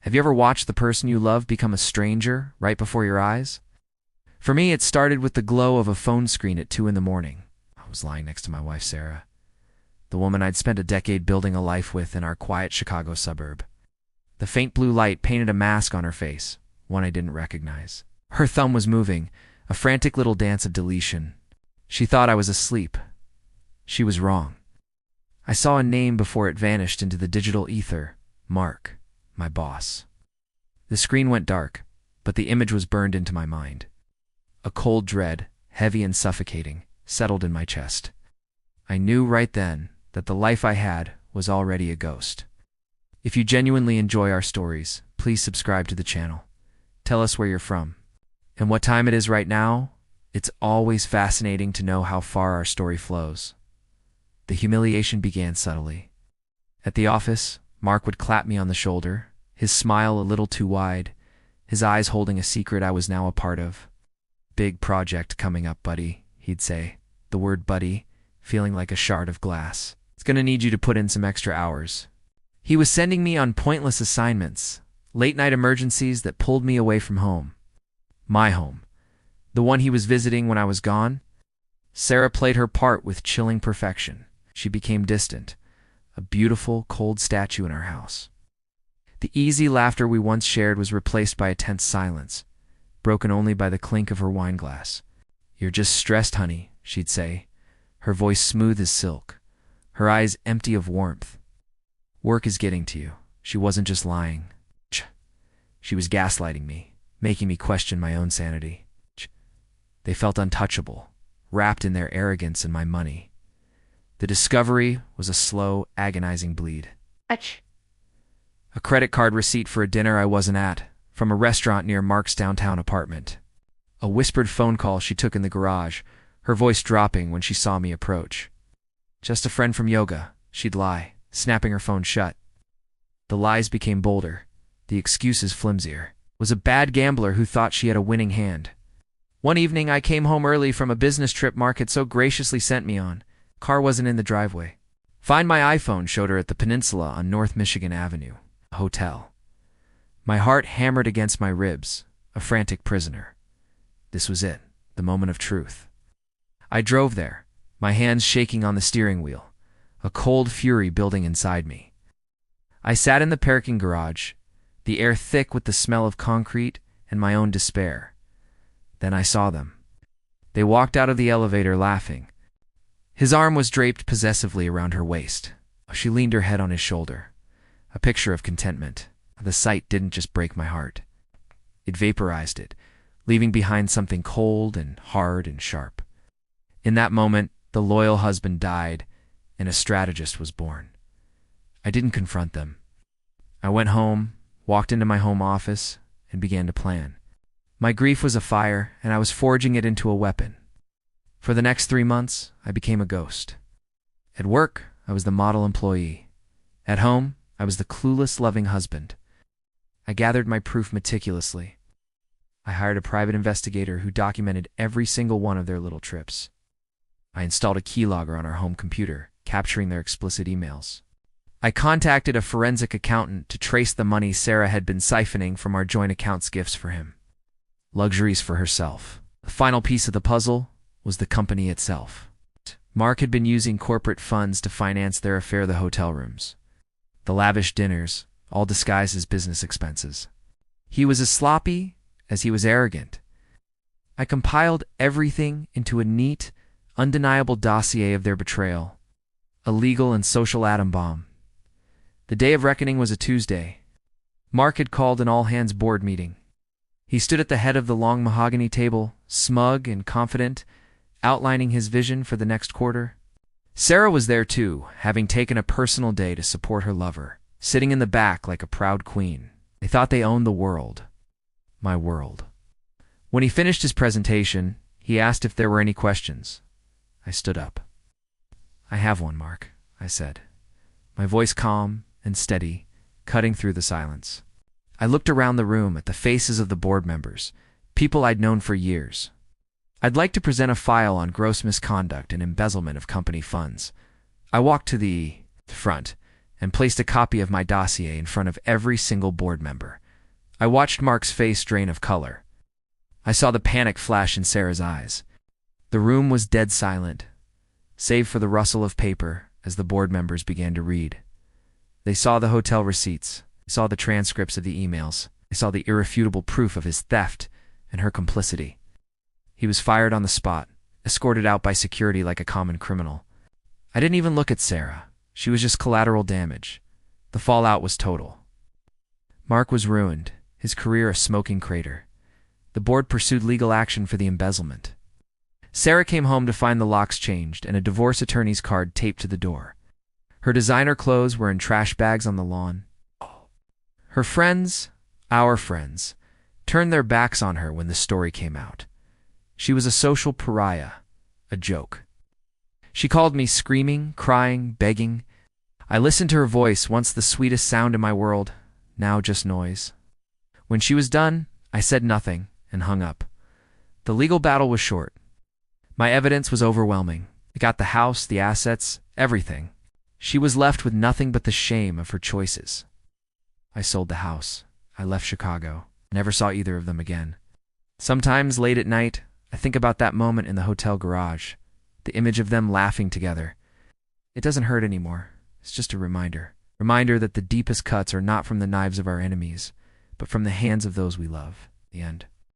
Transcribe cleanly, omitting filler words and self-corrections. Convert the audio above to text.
Have you ever watched the person you love become a stranger right before your eyes? For me, it started with the glow of a phone screen at 2 in the morning. I was lying next to my wife, Sarah, the woman I'd spent a decade building a life with in our quiet Chicago suburb. The faint blue light painted a mask on her face, one I didn't recognize. Her thumb was moving, a frantic little dance of deletion. She thought I was asleep. She was wrong. I saw a name before it vanished into the digital ether. Mark, my boss. The screen went dark, but the image was burned into my mind. A cold dread, heavy and suffocating, settled in my chest. I knew right then that the life I had was already a ghost. If you genuinely enjoy our stories, please subscribe to the channel. Tell us where you're from and what time it is right now. It's always fascinating to know how far our story flows. The humiliation began subtly. At the office, Mark would clap me on the shoulder, his smile a little too wide, his eyes holding a secret I was now a part of. "Big project coming up, buddy," he'd say, the word buddy feeling like a shard of glass. "It's gonna need you to put in some extra hours." He was sending me on pointless assignments, late-night emergencies that pulled me away from home. My home. The one he was visiting when I was gone. Sarah played her part with chilling perfection. She became distant, a beautiful, cold statue in our house. The easy laughter we once shared was replaced by a tense silence, broken only by the clink of her wine glass. "You're just stressed, honey," she'd say, her voice smooth as silk, her eyes empty of warmth. "Work is getting to you." She wasn't just lying. She was gaslighting me, making me question my own sanity. They felt untouchable, wrapped in their arrogance and my money. The discovery was a slow, agonizing bleed. A credit card receipt for a dinner I wasn't at, from a restaurant near Mark's downtown apartment. A whispered phone call she took in the garage, her voice dropping when she saw me approach. "Just a friend from yoga," she'd lie, snapping her phone shut. The lies became bolder, the excuses flimsier. Was a bad gambler who thought she had a winning hand. One evening I came home early from a business trip Mark had so graciously sent me on. Car wasn't in the driveway. Find My iPhone showed her at the Peninsula on North Michigan Avenue, a hotel. My heart hammered against my ribs, a frantic prisoner. This was it, the moment of truth. I drove there, my hands shaking on the steering wheel, a cold fury building inside me. I sat in the parking garage, the air thick with the smell of concrete and my own despair. Then I saw them. They walked out of the elevator laughing. His arm was draped possessively around her waist. She leaned her head on his shoulder, a picture of contentment. The sight didn't just break my heart. It vaporized it, leaving behind something cold and hard and sharp. In that moment, the loyal husband died, and a strategist was born. I didn't confront them. I went home, walked into my home office, and began to plan. My grief was a fire, and I was forging it into a weapon. For the next 3 months, I became a ghost. At work, I was the model employee. At home, I was the clueless, loving husband. I gathered my proof meticulously. I hired a private investigator who documented every single one of their little trips. I installed a keylogger on our home computer, capturing their explicit emails. I contacted a forensic accountant to trace the money Sarah had been siphoning from our joint accounts gifts for him. Luxuries for herself. The final piece of the puzzle was the company itself. Mark had been using corporate funds to finance their affair, the hotel rooms, the lavish dinners, all disguised as business expenses. He was as sloppy as he was arrogant. I compiled everything into a neat, undeniable dossier of their betrayal, a legal and social atom bomb. The day of reckoning was a Tuesday. Mark had called an all-hands board meeting. He stood at the head of the long mahogany table, smug and confident, outlining his vision for the next quarter. Sarah was there too, having taken a personal day to support her lover, sitting in the back like a proud queen. They thought they owned the world. My world. When he finished his presentation, he asked if there were any questions. I stood up. "I have one, Mark," I said, my voice calm and steady, cutting through the silence. I looked around the room at the faces of the board members, people I'd known for years. I'd like to present a file on gross misconduct and embezzlement of company funds. I walked to the front and placed a copy of my dossier in front of every single board member, I watched Mark's face drain of color. I saw the panic flash in Sarah's eyes. The room was dead silent, save for the rustle of paper as the board members began to read. They saw the hotel receipts. They saw the transcripts of the emails. They saw the irrefutable proof of his theft and her complicity. He was fired on the spot, escorted out by security like a common criminal. I didn't even look at Sarah. She was just collateral damage. The fallout was total. Mark was ruined, his career a smoking crater. The board pursued legal action for the embezzlement. Sarah came home to find the locks changed and a divorce attorney's card taped to the door. Her designer clothes were in trash bags on the lawn. Her friends, our friends, turned their backs on her when the story came out. She was a social pariah, a joke. She called me screaming, crying, begging. I listened to her voice, once the sweetest sound in my world, now just noise. When she was done, I said nothing and hung up. The legal battle was short. My evidence was overwhelming. I got the house, the assets, everything. She was left with nothing but the shame of her choices. I sold the house. I left Chicago. Never saw either of them again. Sometimes late at night, I think about that moment in the hotel garage, the image of them laughing together. It doesn't hurt anymore. It's just a reminder. Reminder that the deepest cuts are not from the knives of our enemies, but from the hands of those we love. The end.